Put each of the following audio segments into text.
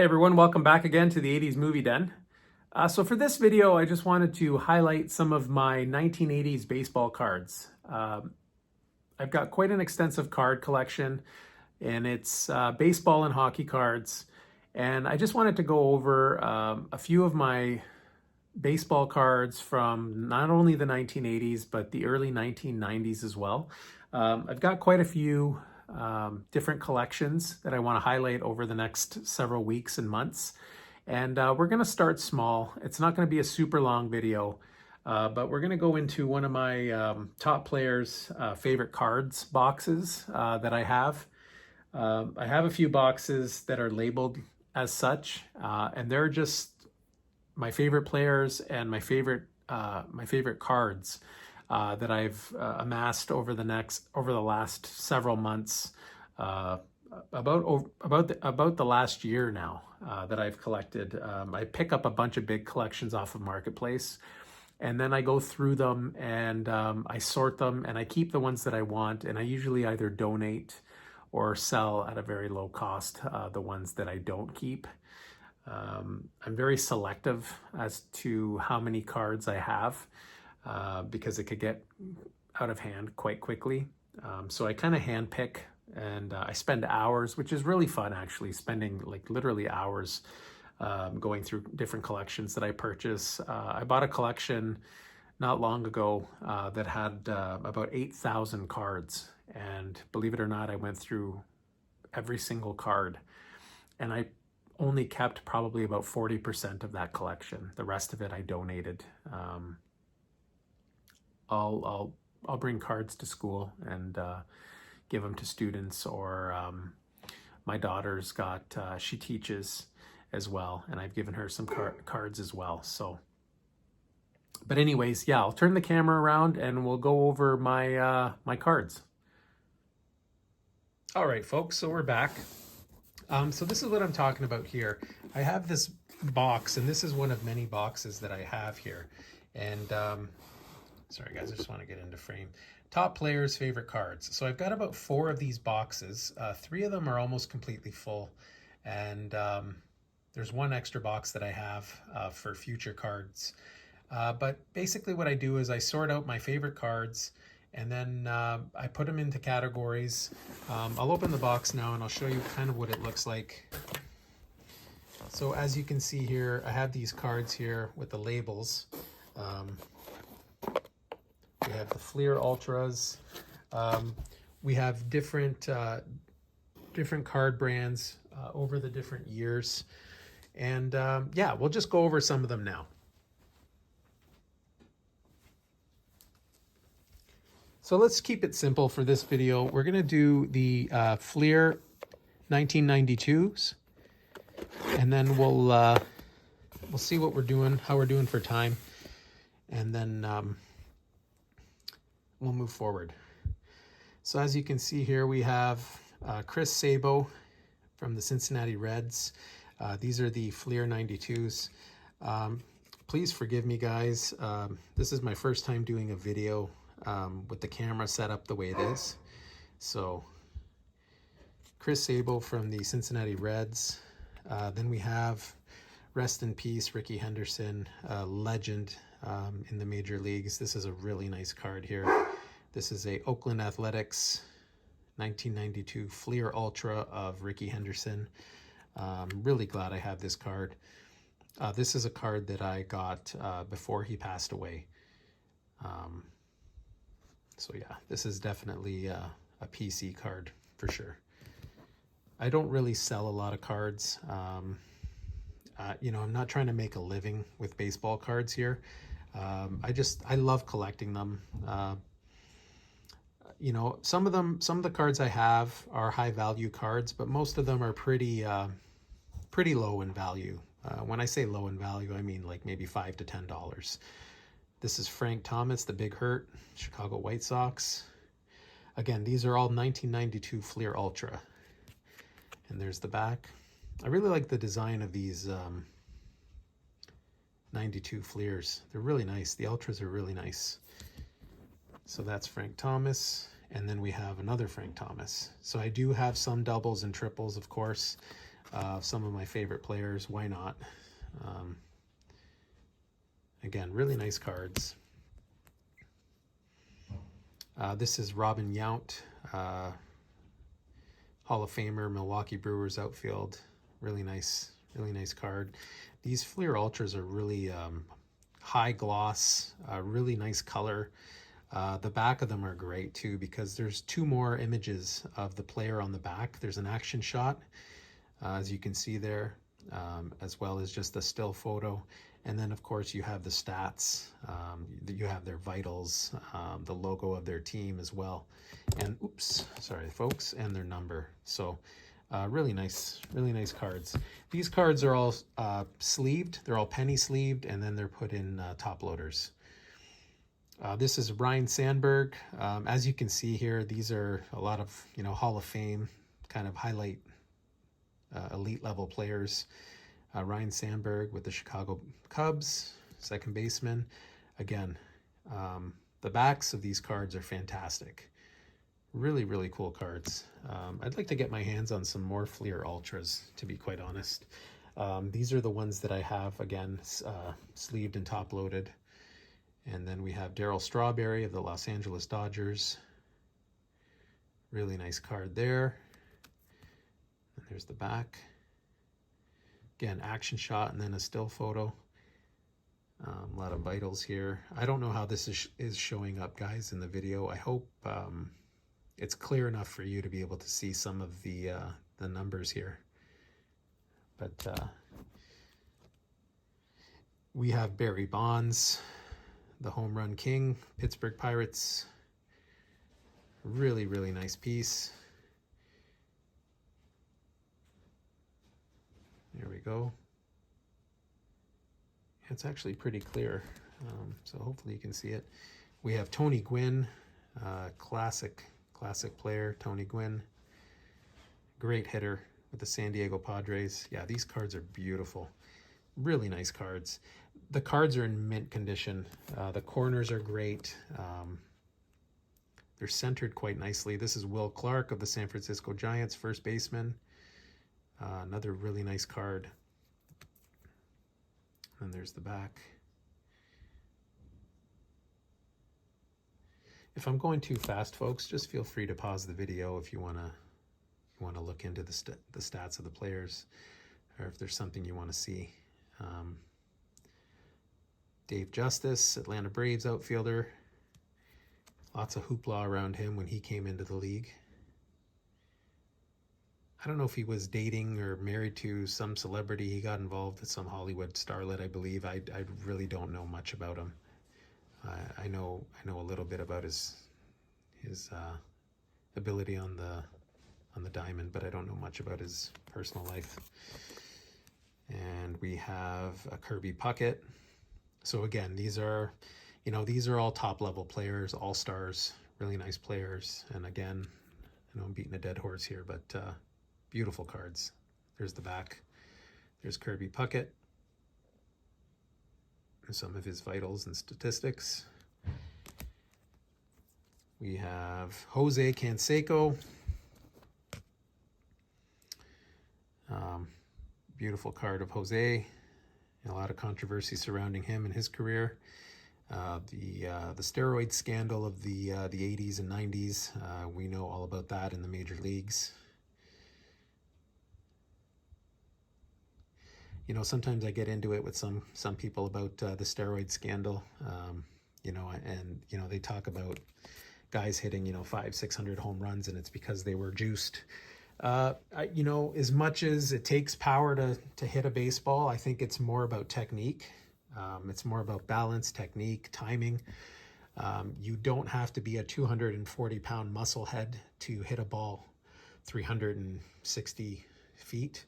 everyone, welcome back again to the 80s Movie Den. So for this video, I just wanted to highlight some of my 1980s baseball cards. I've got quite an extensive card collection, and it's baseball and hockey cards. And I just wanted to go over a few of my baseball cards from not only the 1980s, but the early 1990s as well. I've got quite a few different collections that I want to highlight over the next several weeks and months. And we're going to start small. It's not going to be a super long video, but we're going to go into one of my top players' favorite cards boxes that I have. I have a few boxes that are labeled as such, and they're just my favorite players and my favorite cards that I've amassed over the last several months, about the last year now, that I've collected. I pick up a bunch of big collections off of Marketplace, and then I go through them and I sort them and I keep the ones that I want, and I usually either donate or sell at a very low cost the ones that I don't keep. I'm very selective as to how many cards I have, because it could get out of hand quite quickly. So I kind of hand pick, and I spend hours, which is really fun actually, spending like literally hours going through different collections that I purchase. I bought a collection not long ago that had about 8,000 cards, and believe it or not, I went through every single card, and I only kept probably about 40% of that collection. The rest of it I donated. I'll bring cards to school and give them to students, or my daughter's got she teaches as well, and I've given her some cards as well. So, but anyways, yeah, I'll turn the camera around and we'll go over my my cards. All right, folks, so we're back. So this is what I'm talking about here. I have this box, and this is one of many boxes that I have here. And sorry guys, I just want to get into frame. Top players' favorite cards. So I've got about 4 of these boxes. 3 of them are almost completely full, and there's one extra box that I have for future cards. But basically what I do is I sort out my favorite cards, and then I put them into categories. I'll open the box now and I'll show you kind of what it looks like. So as you can see here, I have these cards here with the labels. We have the Fleer Ultras. We have different card brands over the different years. And yeah, we'll just go over some of them now. So let's keep it simple for this video. We're going to do the Fleer 1992s, and then we'll see what we're doing, how we're doing for time, and then we'll move forward. So as you can see here, we have Chris Sabo from the Cincinnati Reds. These are the Fleer 92s. Please forgive me, guys. This is my first time doing a video with the camera set up the way it is. So Chris Sabo from the Cincinnati Reds. Then we have, rest in peace, Rickey Henderson, legend in the major leagues. This is a really nice card here. This is a Oakland Athletics 1992 Fleer Ultra of Rickey Henderson. I'm really glad I have this card. This is a card that I got before he passed away. So yeah, this is definitely a PC card for sure. I don't really sell a lot of cards. You know, I'm not trying to make a living with baseball cards here. I love collecting them. You know, some of the cards I have are high value cards, but most of them are pretty low in value. When I say low in value, I mean like maybe $5 to $10. This is Frank Thomas, the Big Hurt, Chicago White Sox. Again, these are all 1992 Fleer Ultra. And there's the back. I really like the design of these 92 Fleers. They're really nice. The Ultras are really nice. So that's Frank Thomas. And then we have another Frank Thomas. So I do have some doubles and triples, of course. some of my favorite players. Why not? Again, really nice cards. This is Robin Yount, Hall of Famer, Milwaukee Brewers outfield. Really nice card. These Fleer Ultras are really high gloss, really nice color. The back of them are great too, because there's two more images of the player on the back. There's an action shot, as you can see there, as well as just a still photo. And then of course you have the stats, you have their vitals, the logo of their team as well. And oops, sorry folks, and their number. So really nice cards. These cards are all sleeved. They're all penny sleeved, and then they're put in top loaders. This is Ryne Sandberg. As you can see here, these are a lot of, you know, Hall of Fame kind of highlight elite level players. Ryne Sandberg with the Chicago Cubs, second baseman. Again, the backs of these cards are fantastic. Really cool cards. I'd like to get my hands on some more Fleer Ultras, to be quite honest. These are the ones that I have, again, sleeved and top loaded. And then we have Darryl Strawberry of the Los Angeles Dodgers. Really nice card there. And there's the back. Again, action shot and then a still photo. A lot of vitals here. I don't know how this is showing up, guys, in the video. I hope it's clear enough for you to be able to see some of the numbers here. But we have Barry Bonds, the home run king, Pittsburgh Pirates. Really nice piece. There we go. It's actually pretty clear, so hopefully you can see it. We have Tony Gwynn, classic player, Tony Gwynn. Great hitter with the San Diego Padres. Yeah, these cards are beautiful. Really nice cards. The cards are in mint condition. The corners are great. They're centered quite nicely. This is Will Clark of the San Francisco Giants, first baseman. Another really nice card. And there's the back. If I'm going too fast, folks, just feel free to pause the video if you want to look into the stats of the players, or if there's something you want to see. Dave Justice, Atlanta Braves outfielder. Lots of hoopla around him when he came into the league. I don't know if he was dating or married to some celebrity. He got involved with some Hollywood starlet, I believe. I really don't know much about him. I know a little bit about his ability on the diamond, but I don't know much about his personal life. And we have a Kirby Puckett. So again, these are all top level players, all stars, really nice players. And again, I know I'm beating a dead horse here, but beautiful cards. There's the back. There's Kirby Puckett. And some of his vitals and statistics. We have Jose Canseco. Beautiful card of Jose. A lot of controversy surrounding him and his career. The steroid scandal of the 80s and 90s. We know all about that in the major leagues. You know, sometimes I get into it with some people about the steroid scandal. You know, and you know, they talk about guys hitting 500-600 home runs, and it's because they were juiced. You know, as much as it takes power to hit a baseball, I think it's more about technique. It's more about balance, technique, timing. You don't have to be a 240-pound muscle head to hit a ball 360 feet.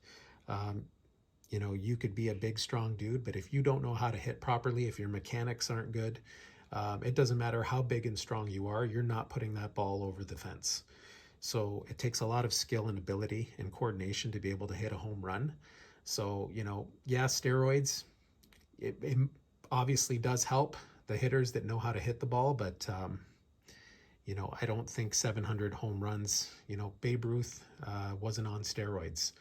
You know, you could be a big, strong dude, but if you don't know how to hit properly, if your mechanics aren't good, it doesn't matter how big and strong you are, you're not putting that ball over the fence. So it takes a lot of skill and ability and coordination to be able to hit a home run. So, you know, yeah, steroids, it obviously does help the hitters that know how to hit the ball, but, you know, I don't think 700 home runs, you know, Babe Ruth wasn't on steroids.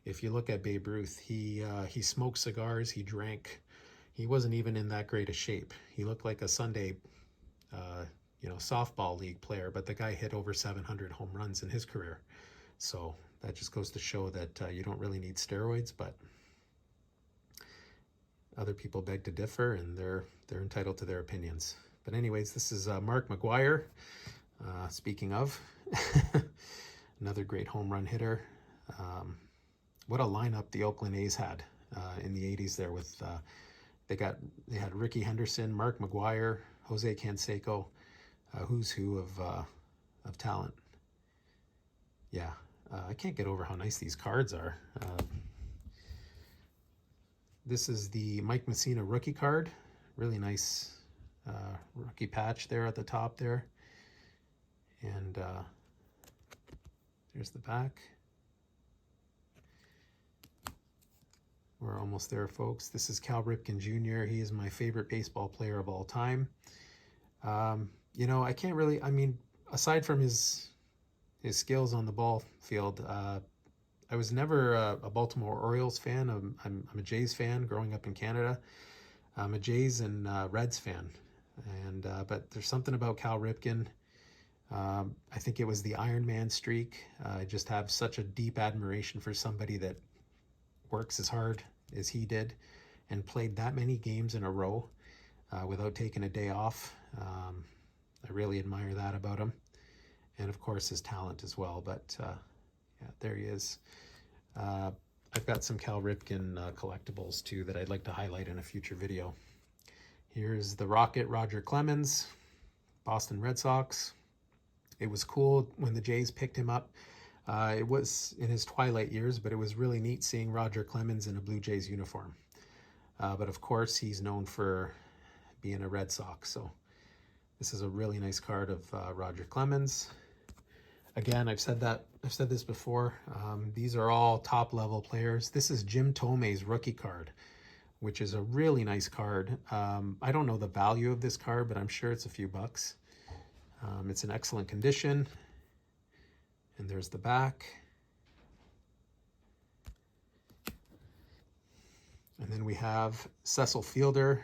If you look at Babe Ruth, he smoked cigars, he drank. He wasn't even in that great a shape. He looked like a Sunday, softball league player, but the guy hit over 700 home runs in his career. So that just goes to show that you don't really need steroids, but other people beg to differ, and they're entitled to their opinions. But anyways, this is Mark McGwire. Speaking of, another great home run hitter. What a lineup the Oakland A's had in the 80s there with they had Ricky Henderson, Mark McGwire, Jose Canseco, who's who of talent. Yeah, I can't get over how nice these cards are. This is the Mike Mussina rookie card. Really nice rookie patch there at the top there. And there's the back. We're almost there, folks. This is Cal Ripken Jr. He is my favorite baseball player of all time. I can't really, aside from his skills on the ball field, I was never a Baltimore Orioles fan. I'm a Jays fan growing up in Canada. I'm a Jays and Reds fan. But there's something about Cal Ripken. I think it was the Iron Man streak. I just have such a deep admiration for somebody that works as hard as he did and played that many games in a row without taking a day off. I really admire that about him. And of course his talent as well. But yeah, there he is. I've got some Cal Ripken collectibles too that I'd like to highlight in a future video. Here's the Rocket, Roger Clemens, Boston Red Sox. It was cool when the Jays picked him up. It was in his twilight years, but it was really neat seeing Roger Clemens in a Blue Jays uniform. But of course, he's known for being a Red Sox. So this is a really nice card of Roger Clemens. Again, I've said this before. These are all top-level players. This is Jim Thome's rookie card, which is a really nice card. I don't know the value of this card, but I'm sure it's a few bucks. It's in excellent condition. And there's the back. And then we have Cecil Fielder,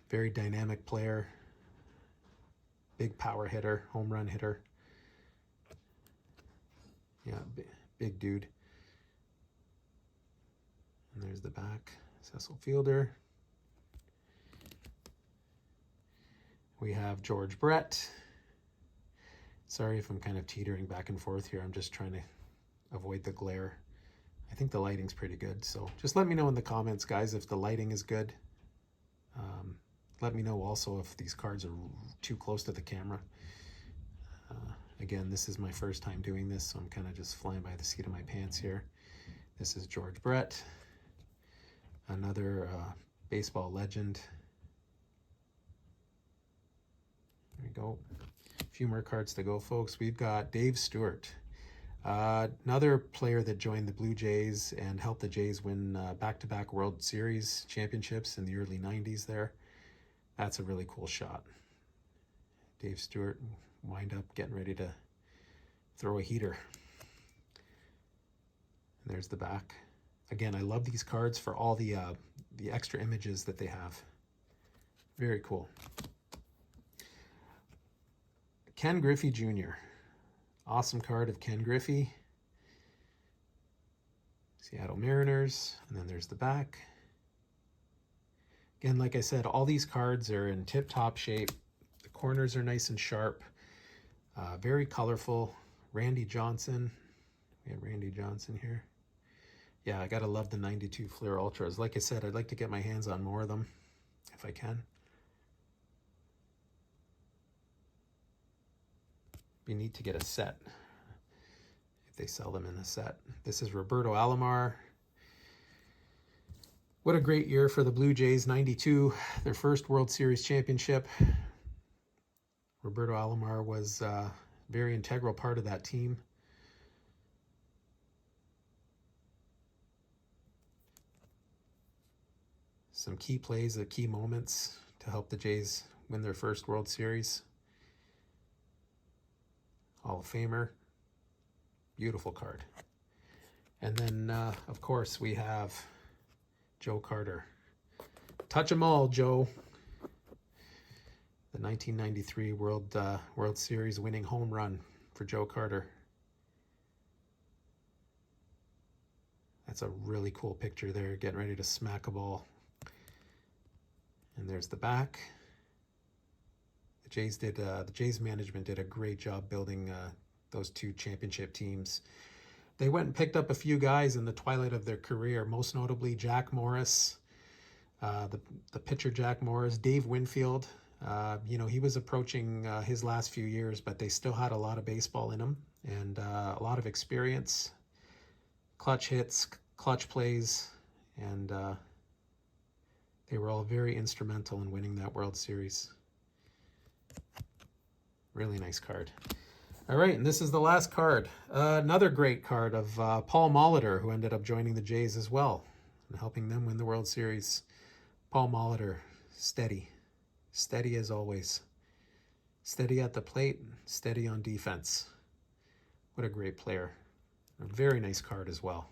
very dynamic player, big power hitter, home run hitter. Yeah, big dude. And there's the back, Cecil Fielder. We have George Brett. Sorry if I'm kind of teetering back and forth here. I'm just trying to avoid the glare. I think the lighting's pretty good. So just let me know in the comments, guys, if the lighting is good. Let me know also if these cards are too close to the camera. Again, this is my first time doing this, so I'm kind of just flying by the seat of my pants here. This is George Brett, another baseball legend. There we go. A few more cards to go, folks. We've got Dave Stewart, another player that joined the Blue Jays and helped the Jays win back-to-back World Series championships in the early 90s there. That's a really cool shot. Dave Stewart wind up getting ready to throw a heater. And there's the back. Again, I love these cards for all the extra images that they have. Very cool. Ken Griffey Jr. Awesome card of Ken Griffey. Seattle Mariners. And then there's the back. Again, like I said, all these cards are in tip-top shape. The corners are nice and sharp. Very colorful. Randy Johnson. We have Randy Johnson here. Yeah, I gotta love the 92 Fleer Ultras. Like I said, I'd like to get my hands on more of them if I can. Be neat to get a set if they sell them in a set. This is Roberto Alomar. What a great year for the Blue Jays, 92, their first World Series championship. Roberto Alomar was a very integral part of that team. Some key plays at key moments to help the Jays win their first World Series. Hall of Famer. Beautiful card. And then, of course, we have Joe Carter. Touch 'em all, Joe. The 1993 World Series winning home run for Joe Carter. That's a really cool picture there, getting ready to smack a ball. And there's the back. The Jays management did a great job building those two championship teams. They went and picked up a few guys in the twilight of their career, most notably Jack Morris, the pitcher Jack Morris, Dave Winfield. You know, he was approaching his last few years, but they still had a lot of baseball in him and a lot of experience, clutch hits, clutch plays, and they were all very instrumental in winning that World Series. Really nice card. All right, and this is the last card. Another great card of Paul Molitor, who ended up joining the Jays as well and helping them win the World Series. Paul Molitor, steady. Steady as always. Steady at the plate, steady on defense. What a great player. A very nice card as well.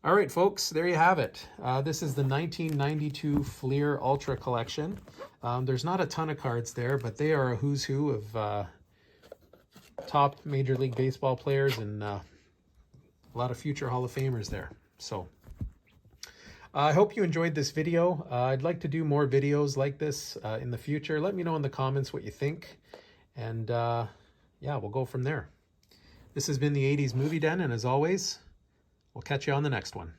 All right, folks, there you have it. This is the 1992 Fleer Ultra Collection. There's not a ton of cards there, but they are a who's who of top Major League Baseball players and a lot of future Hall of Famers there. So I hope you enjoyed this video. I'd like to do more videos like this in the future. Let me know in the comments what you think. And yeah, we'll go from there. This has been the 80s Movie Den, and as always, we'll catch you on the next one.